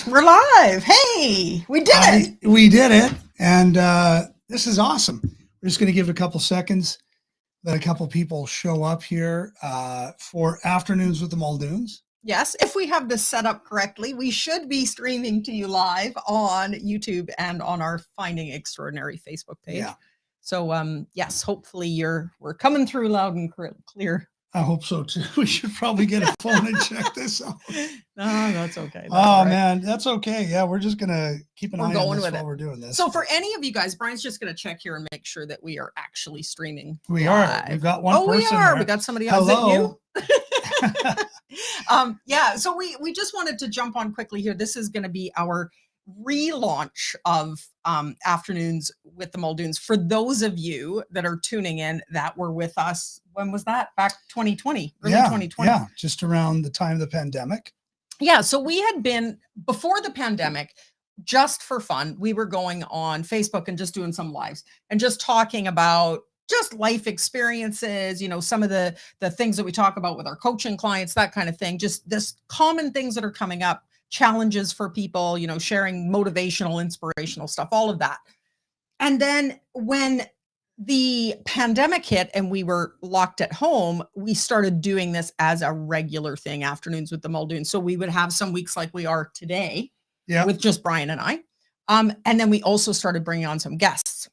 We're live. Hey, we did it. We did it. And this is awesome. We're just going to give it a couple seconds, let a couple people show up here for Afternoons with the Muldoons. Yes, if we have this set up correctly, we should be streaming to you live on YouTube and on our Finding Extraordinary Facebook page. Yeah. So, yes, hopefully we're coming through loud and clear. I hope so too. We should probably get a phone and check this out. No, that's okay. That's right. Man, that's okay. Yeah, we're just gonna keep an eye on this while we're doing this. So for any of you guys, Brian's just gonna check here and make sure that we are actually streaming. We are. We've got one person. We are. There. We got somebody else. Hello. Yeah. So we just wanted to jump on quickly here. This is going to be our relaunch of Afternoons with the Muldoons. For those of you that are tuning in that were with us, when was that? Back 2020, early 2020. Yeah, just around the time of the pandemic. Yeah, so we had been, before the pandemic, just for fun, we were going on Facebook and just doing some lives and just talking about just life experiences, some of the things that we talk about with our coaching clients, that kind of thing, just this common things that are coming up, challenges for people, sharing motivational, inspirational stuff, all of that. And then when the pandemic hit and we were locked at home, we started doing this as a regular thing, Afternoons with the Muldoons. So we would have some weeks like we are today with just Brian and I. And then we also started bringing on some guests.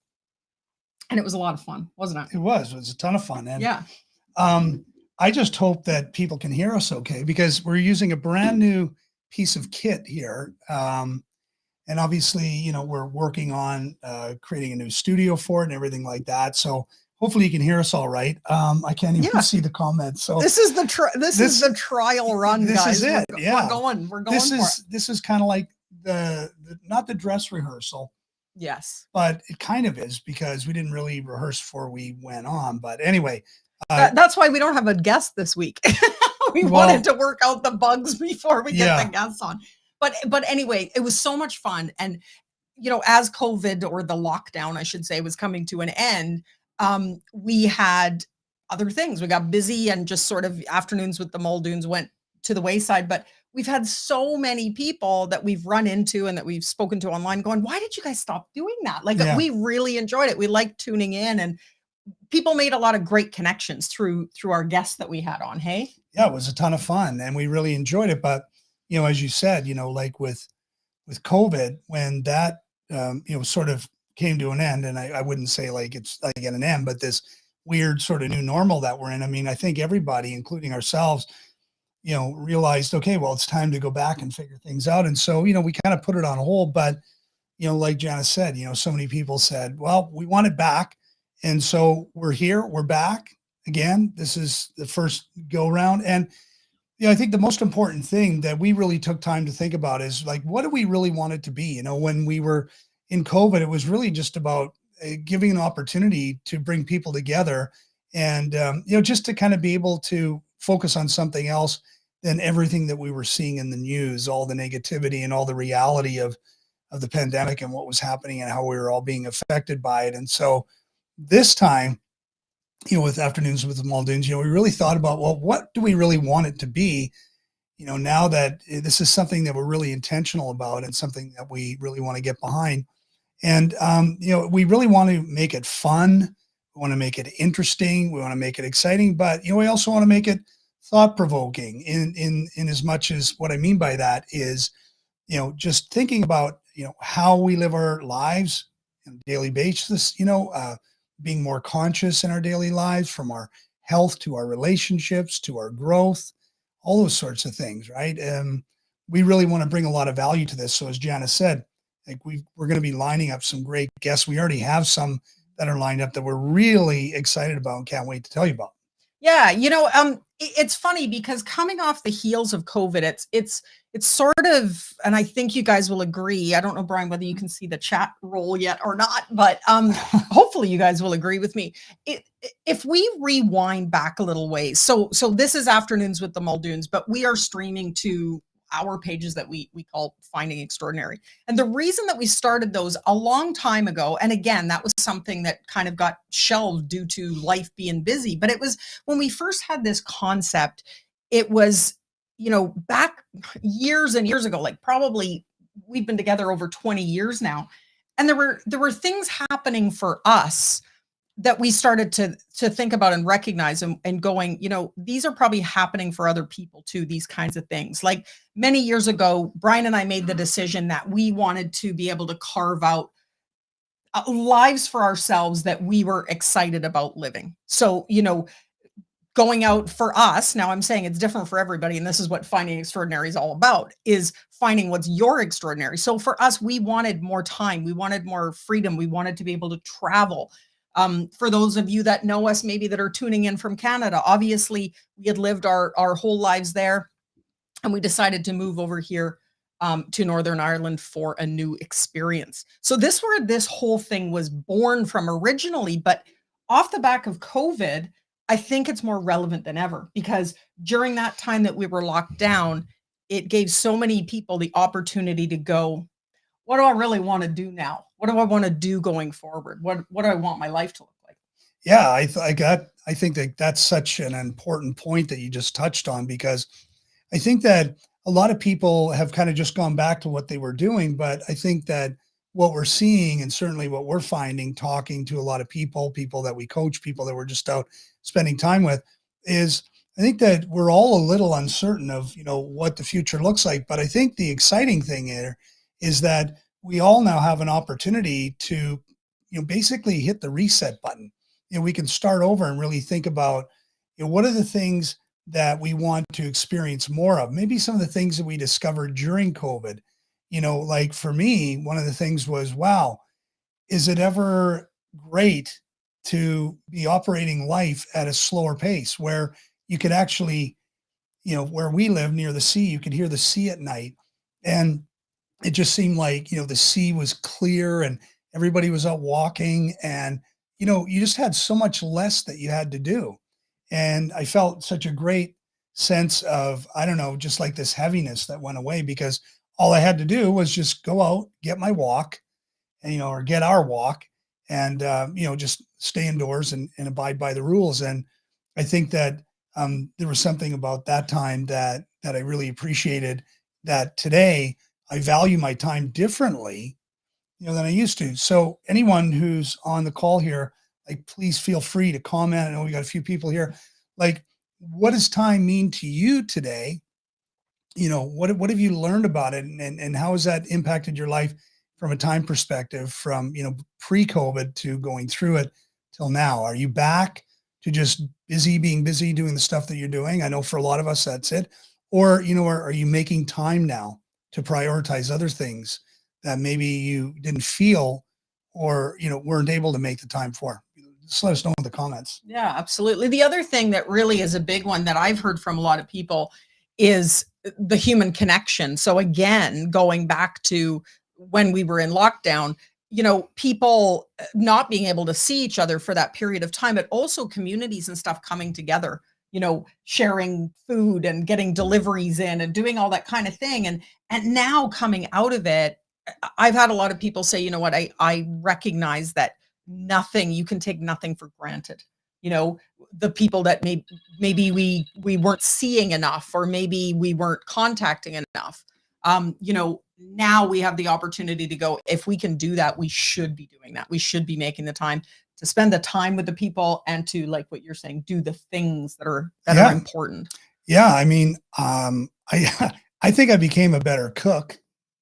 And it was a lot of fun, wasn't it? It was a ton of fun. And yeah. I just hope that people can hear us okay, because we're using a brand new piece of kit here. And obviously, we're working on creating a new studio for it and everything like that. So hopefully you can hear us all right. I can't even see the comments. So this is the trial run, this guys. Is it. We're going for it. This is kind of like the not the dress rehearsal. Yes. But it kind of is, because we didn't really rehearse before we went on. But anyway. That's why we don't have a guest this week. We wanted to work out the bugs before we get the guests on. But anyway, it was so much fun. And, as COVID, or the lockdown, I should say, was coming to an end, we had other things. We got busy and just sort of Afternoons with the Muldoons went to the wayside. But we've had so many people that we've run into and that we've spoken to online going, why did you guys stop doing that? We really enjoyed it. We liked tuning in, and people made a lot of great connections through our guests that we had on. Hey? Yeah, it was a ton of fun and we really enjoyed it. But, as you said, like with COVID, when that, sort of came to an end, and I wouldn't say like it's like at an end, but this weird sort of new normal that we're in. I mean, I think everybody, including ourselves, realized, okay, well, it's time to go back and figure things out. And so, we kind of put it on hold, but, like Janice said, so many people said, well, we want it back. And so we're here, we're back again. This is the first go round. And, I think the most important thing that we really took time to think about is like, what do we really want it to be? When we were in COVID, it was really just about giving an opportunity to bring people together and, just to kind of be able to focus on something else than everything that we were seeing in the news, all the negativity and all the reality of the pandemic and what was happening and how we were all being affected by it. And so this time, with Afternoons with the Muldoons, we really thought about, well, what do we really want it to be? Now that this is something that we're really intentional about and something that we really want to get behind. And, we really want to make it fun. We want to make it interesting. We want to make it exciting, but, we also want to make it thought-provoking in as much as what I mean by that is, just thinking about, how we live our lives on a daily basis, being more conscious in our daily lives, from our health to our relationships, to our growth, all those sorts of things, right? We really want to bring a lot of value to this. So as Janice said, like we're going to be lining up some great guests. We already have some that are lined up that we're really excited about and can't wait to tell you about. Yeah, it's funny because coming off the heels of COVID, it's sort of, and I think you guys will agree. I don't know, Brian, whether you can see the chat roll yet or not, but hopefully you guys will agree with me. If we rewind back a little ways, so this is Afternoons with the Muldoons, but we are streaming to our pages that we call Finding Extraordinary. And the reason that we started those a long time ago, and again, that was something that kind of got shelved due to life being busy, but it was when we first had this concept, it was back years and years ago, like probably we've been together over 20 years now. And there were things happening for us that we started to think about and recognize and going, these are probably happening for other people too, these kinds of things. Like many years ago, Brian and I made the decision that we wanted to be able to carve out lives for ourselves that we were excited about living. So, going out for us, now I'm saying it's different for everybody, and this is what finding extraordinary is all about, is finding what's your extraordinary. So for us, we wanted more time, we wanted more freedom, we wanted to be able to travel. For those of you that know us, maybe that are tuning in from Canada, obviously we had lived our whole lives there, and we decided to move over here to Northern Ireland for a new experience. So this where this whole thing was born from originally, but off the back of COVID, I think it's more relevant than ever because during that time that we were locked down, it gave so many people the opportunity to go, what do I really want to do now? What do I want to do going forward? What do I want my life to look like? Yeah, I think that that's such an important point that you just touched on because I think that a lot of people have kind of just gone back to what they were doing, but I think that what we're seeing and certainly what we're finding talking to a lot of people that we coach, people that we're just out spending time with is I think that we're all a little uncertain of, what the future looks like, but I think the exciting thing here is that we all now have an opportunity to, basically hit the reset button. We can start over and really think about, what are the things that we want to experience more of. Maybe some of the things that we discovered during COVID, like for me, one of the things was, wow, is it ever great to be operating life at a slower pace where you could actually, where we live near the sea, you could hear the sea at night. And it just seemed like, the sea was clear and everybody was out walking and, you just had so much less that you had to do. And I felt such a great sense of, I don't know, just like this heaviness that went away because all I had to do was just go out, get my walk, and, or get our walk and, just stay indoors and abide by the rules. And I think that there was something about that time that I really appreciated that today I value my time differently, than I used to. So anyone who's on the call here, like, please feel free to comment. I know we got a few people here. Like, what does time mean to you today? What have you learned about it, and how has that impacted your life from a time perspective, from pre-COVID to going through it till now? Are you back to just being busy doing the stuff that you're doing? I know for a lot of us that's it. Or are you making time now to prioritize other things that maybe you didn't feel or weren't able to make the time for? Just let us know in the comments. Yeah, absolutely. The other thing that really is a big one that I've heard from a lot of people is the human connection. So again, going back to when we were in lockdown, people not being able to see each other for that period of time, but also communities and stuff coming together, sharing food and getting deliveries in and doing all that kind of thing. And now coming out of it, I've had a lot of people say, you know what, I recognize that you can take nothing for granted. The people that maybe we weren't seeing enough, or maybe we weren't contacting enough. Now we have the opportunity to go, if we can do that, we should be doing that. We should be making the time to spend the time with the people and to, like what you're saying, do the things that are important. Yeah. I mean, I, I think I became a better cook.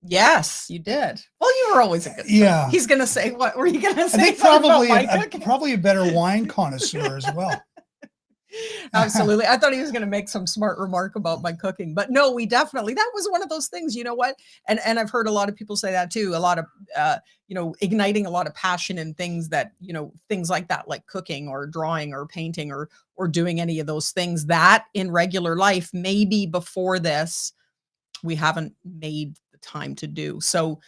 Yes, you did. Well, you were always a good cook. Yeah. He's going to say, what were you going to I say? think probably a better wine connoisseur as well. Absolutely. I thought he was going to make some smart remark about my cooking, but no, that was one of those things, you know what? And I've heard a lot of people say that too, a lot of, igniting a lot of passion in things that, things like that, like cooking or drawing or painting or doing any of those things that in regular life, maybe before this, we haven't made the time to do. So,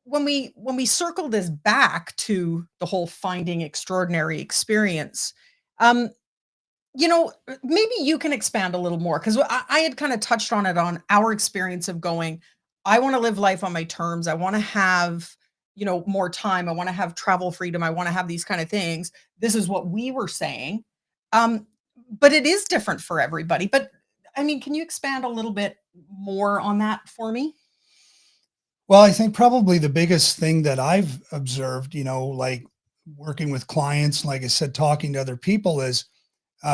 when we circle this back to the whole finding extraordinary experience, um, maybe you can expand a little more because I had kind of touched on it on our experience of going, I want to live life on my terms. I want to have, more time. I want to have travel freedom. I want to have these kind of things. This is what we were saying. Um, but it is different for everybody. But I mean, can you expand a little bit more on that for me? Well, I think probably the biggest thing that I've observed, like working with clients, like I said, talking to other people is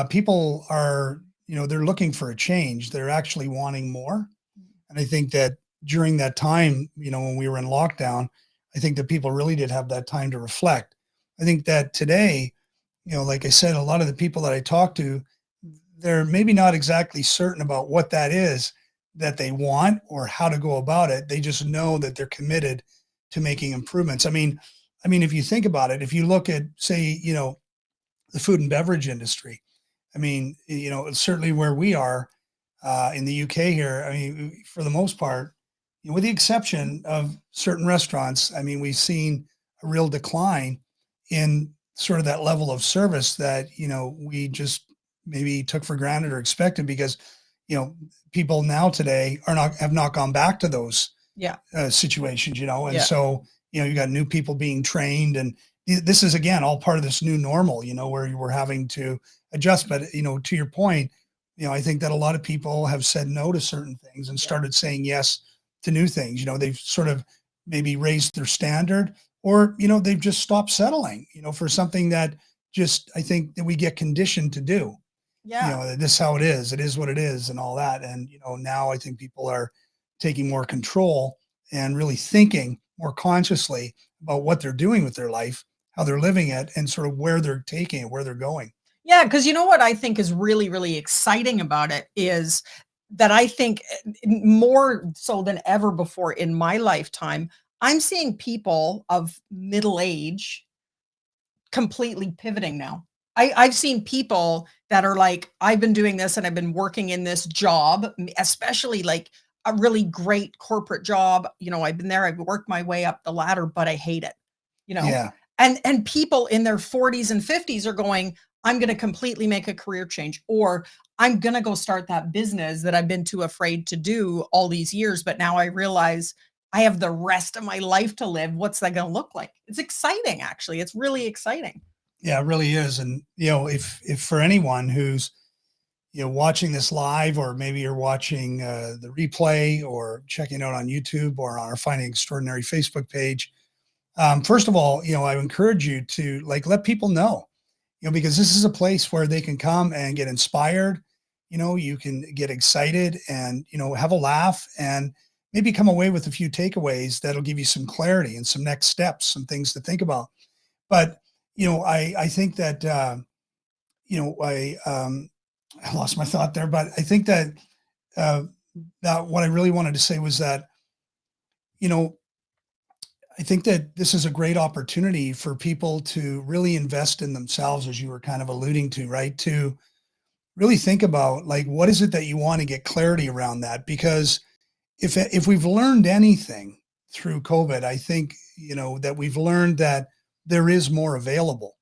people are, they're looking for a change. They're actually wanting more. And I think that during that time, when we were in lockdown, I think that people really did have that time to reflect. I think that today, like I said, a lot of the people that I talk to, they're maybe not exactly certain about what that is that they want or how to go about it. They just know that they're committed to making improvements. I mean, if you think about it, if you look at, say, the food and beverage industry, I mean, certainly where we are in the UK here, I mean, for the most part, with the exception of certain restaurants, I mean, we've seen a real decline in sort of that level of service that, we just maybe took for granted or expected because, you know, people now today have not gone back to those Yeah. situations, and Yeah. so, you got new people being trained and this is again all part of this new normal, where we're having to adjust. But, to your point, I think that a lot of people have said no to certain things and Yeah. started saying yes to new things. They've sort of maybe raised their standard or, they've just stopped settling, for something that just, I think that we get conditioned to do, Yeah. this is how it is what it is and all that. And, now I think people are taking more control and really thinking more consciously about what they're doing with their life, how they're living it, and sort of where they're taking it, where they're going. Yeah, because you know what I think is really, really exciting about it is that I think more so than ever before in my lifetime, I'm seeing people of middle age completely pivoting now. I've seen people that are like, I've been doing this and I've been working in this job, especially like a really great corporate job. I've been there, I've worked my way up the ladder, but I hate it, you know? Yeah. And people in their 40s and 50s are going, I'm going to completely make a career change, or I'm going to go start that business that I've been too afraid to do all these years. But now I realize I have the rest of my life to live. What's that going to look like? It's exciting, actually. It's really exciting. Yeah, it really is. And, if for anyone who's, watching this live, or maybe you're watching the replay or checking out on YouTube or on our Finding Extraordinary Facebook page, first of all, I encourage you to like let people know, because this is a place where they can come and get inspired. You can get excited and, have a laugh and maybe come away with a few takeaways that'll give you some clarity and some next steps, some things to think about. But, I think that, you know, I, um, I lost my thought there, but I think uh, that what I really wanted to say was that, you know, I think that this is a great opportunity for people to really invest in themselves, as you were kind of alluding to, right? To really think about like, what is it that you want to get clarity around that? Because if we've learned anything through COVID, I think, that we've learned that there is more available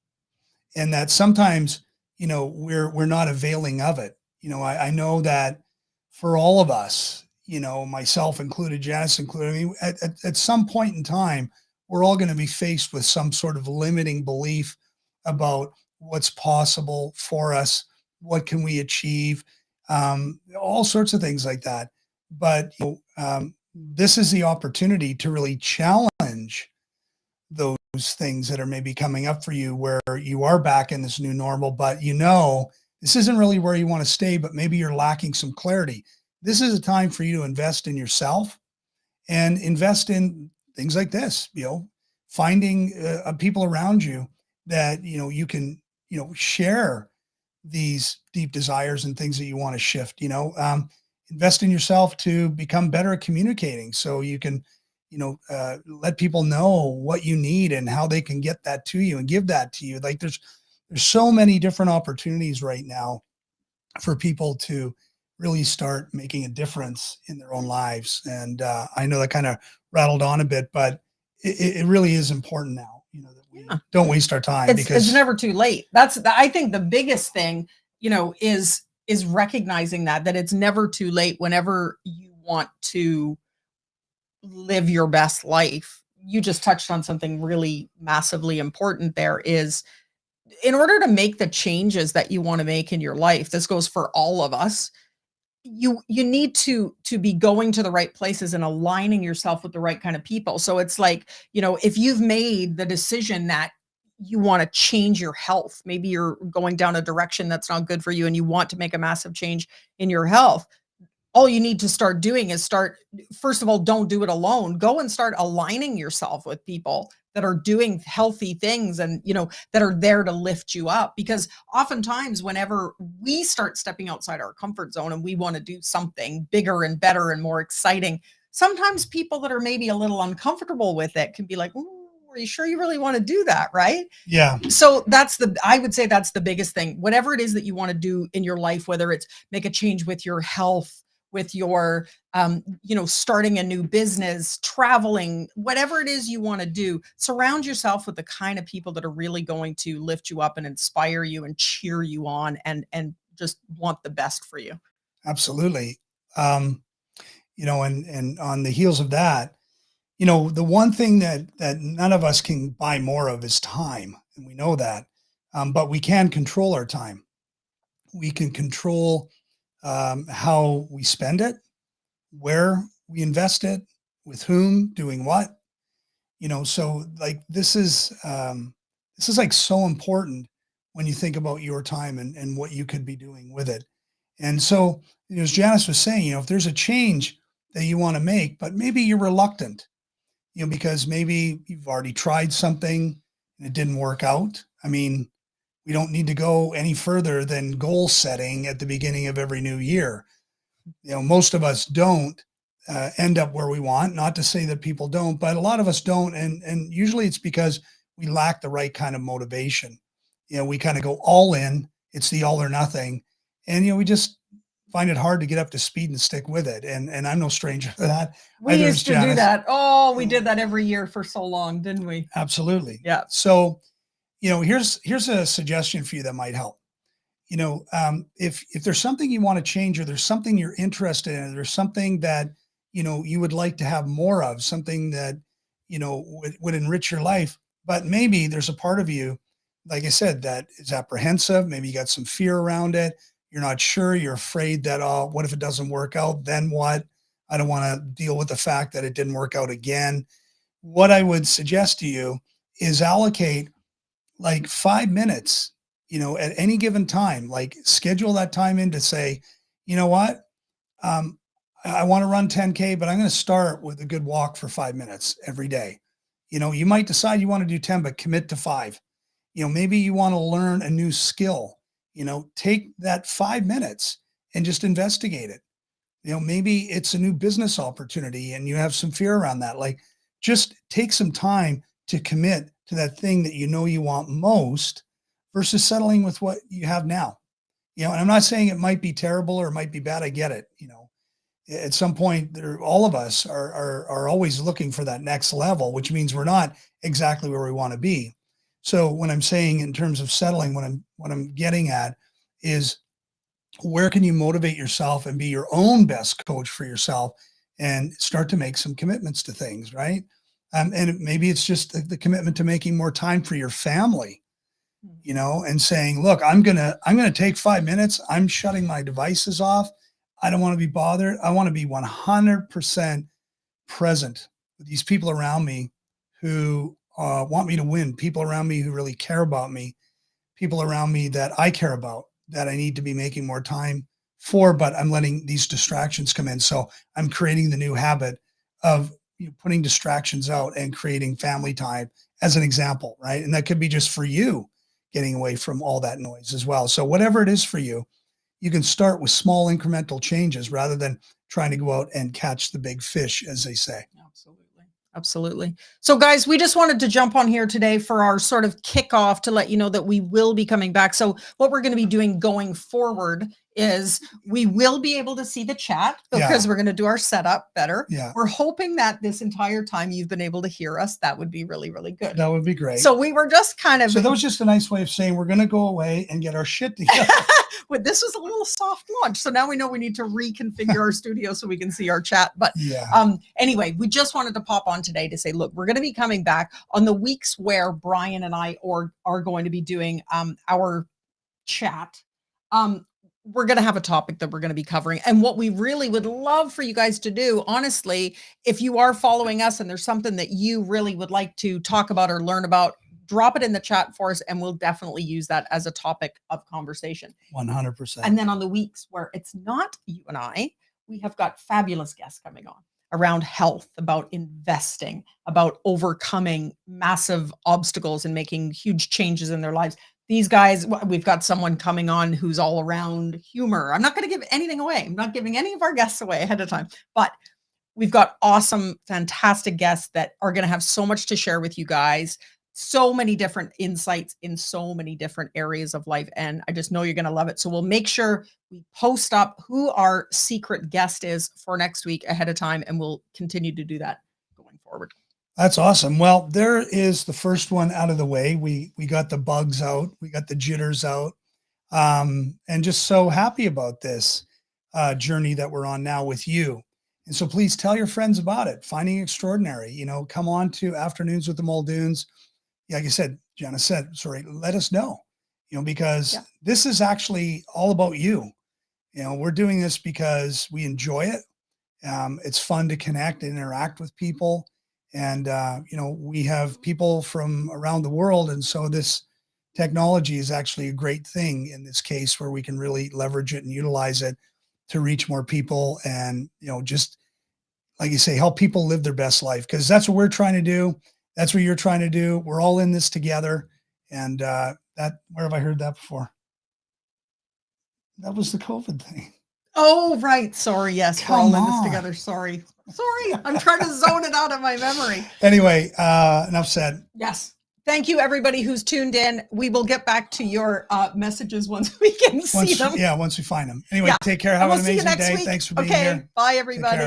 and that sometimes, we're not availing of it. I know that for all of us, myself included, Janice included, I mean, at some point in time, we're all going to be faced with some sort of limiting belief about what's possible for us, what can we achieve, all sorts of things like that. But this is the opportunity to really challenge those things that are maybe coming up for you where you are back in this new normal, but this isn't really where you want to stay, but maybe you're lacking some clarity. This is a time for you to invest in yourself and invest in things like this, finding people around you that, you can, share these deep desires and things that you want to shift, invest in yourself to become better at communicating so you can, let people know what you need and how they can get that to you and give that to you. Like there's so many different opportunities right now for people to really start making a difference in their own lives. And I know that kind of rattled on a bit, but it really is important now, that we Yeah. don't waste our time It's because never too late. I think the biggest thing, is recognizing that it's never too late whenever you want to live your best life. You just touched on something really massively important there is in order to make the changes that you want to make in your life, this goes for all of us. you need to be going to the right places and aligning yourself with the right kind of people. So it's like, if you've made the decision that you want to change your health, maybe you're going down a direction that's not good for you and you want to make a massive change in your health, all you need to start doing is first of all, don't do it alone. Go and start aligning yourself with people that are doing healthy things and, that are there to lift you up. Because oftentimes, whenever we start stepping outside our comfort zone and we want to do something bigger and better and more exciting, sometimes people that are maybe a little uncomfortable with it can be like, "Ooh, are you sure you really want to do that?" Right? Yeah. So I would say that's the biggest thing. Whatever it is that you want to do in your life, whether it's make a change with your health, with your, starting a new business, traveling, whatever it is you want to do, surround yourself with the kind of people that are really going to lift you up and inspire you and cheer you on and just want the best for you. Absolutely. Um, and on the heels of that, the one thing that none of us can buy more of is time, and we know that. But we can control our time. We can control how we spend it, where we invest it, with whom, doing what. So like this is like so important when you think about your time and what you could be doing with it. And so, as Janice was saying, if there's a change that you want to make, but maybe you're reluctant, because maybe you've already tried something and it didn't work out. I mean, we don't need to go any further than goal setting at the beginning of every new year. Most of us don't end up where we want. Not to say that people don't, but a lot of us don't, and usually it's because we lack the right kind of motivation. We kind of go all in. It's the all or nothing, and we just find it hard to get up to speed and stick with it. And I'm no stranger to that. We Either is used to do Janice. that. Oh, we Yeah. did that every year for so long, didn't we? Absolutely. Yeah. So, here's a suggestion for you that might help. If there's something you want to change, or there's something you're interested in, or there's something that you would like to have more of, something that would enrich your life, but maybe there's a part of you, like I said, that is apprehensive. Maybe you got some fear around it. You're not sure. You're afraid that, oh, what if it doesn't work out? Then what? I don't want to deal with the fact that it didn't work out again. What I would suggest to you is allocate like 5 minutes, at any given time, like schedule that time in to say, you know what, I want to run 10K, but I'm going to start with a good walk for 5 minutes every day. You might decide you want to do 10, but commit to 5. Maybe you want to learn a new skill, take that 5 minutes and just investigate it. Maybe it's a new business opportunity and you have some fear around that. Like, just take some time to commit to that thing that you want most versus settling with what you have now. And I'm not saying it might be terrible or it might be bad. I get it. At some point all of us are always looking for that next level, which means we're not exactly where we want to be. So when I'm saying in terms of settling, what I'm getting at is, where can you motivate yourself and be your own best coach for yourself and start to make some commitments to things, right? And maybe it's just the commitment to making more time for your family, and saying, look, I'm gonna take 5 minutes. I'm shutting my devices off. I don't want to be bothered. I want to be 100% present with these people around me who want me to win, people around me who really care about me, people around me that I care about, that I need to be making more time for, but I'm letting these distractions come in. So I'm creating the new habit of putting distractions out and creating family time as an example, right? And that could be just for you, getting away from all that noise as well. So whatever it is for you, you can start with small incremental changes rather than trying to go out and catch the big fish, as they say. Absolutely. Absolutely. So, guys, we just wanted to jump on here today for our sort of kickoff to let you know that we will be coming back. So, what we're going to be doing going forward is we will be able to see the chat because we're going to do our setup better. Yeah. We're hoping that this entire time you've been able to hear us. That would be really, really good. That would be great. So, we were just kind of. So, that was just a nice way of saying we're going to go away and get our shit together. Well, this was a little soft launch. So now we know we need to reconfigure our studio so we can see our chat. But anyway, we just wanted to pop on today to say, look, we're going to be coming back on the weeks where Brian and I are going to be doing our chat. we're going to have a topic that we're going to be covering. And what we really would love for you guys to do, honestly, if you are following us and there's something that you really would like to talk about or learn about, drop it in the chat for us and we'll definitely use that as a topic of conversation. 100%. And then on the weeks where it's not you and I, we have got fabulous guests coming on around health, about investing, about overcoming massive obstacles and making huge changes in their lives. These guys, we've got someone coming on who's all around humor. I'm not going to give anything away. I'm not giving any of our guests away ahead of time, but we've got awesome, fantastic guests that are going to have so much to share with you guys. So many different insights in so many different areas of life. And I just know you're going to love it. So we'll make sure we post up who our secret guest is for next week ahead of time. And we'll continue to do that going forward. That's awesome. Well, there is the first one out of the way. We got the bugs out. We got the jitters out. And just so happy about this journey that we're on now with you. And so please tell your friends about it. Finding Extraordinary, come on to Afternoons with the Muldoons. Like I said, Jenna said, sorry, let us know, because this is actually all about you. We're doing this because we enjoy it. It's fun to connect and interact with people. And, we have people from around the world. And so this technology is actually a great thing in this case where we can really leverage it and utilize it to reach more people and, just like you say, help people live their best life. Because that's what we're trying to do. That's what you're trying to do. We're all in this together. And where have I heard that before? That was the COVID thing. Oh, right. Sorry. Yes. We're all in this on. together. Sorry. I'm trying to zone it out of my memory. Anyway, enough said. Yes. Thank you, everybody who's tuned in. We will get back to your messages once we can see them. Yeah, once we find them. Anyway, take care. Have an amazing day. Thanks for being here. Bye, everybody.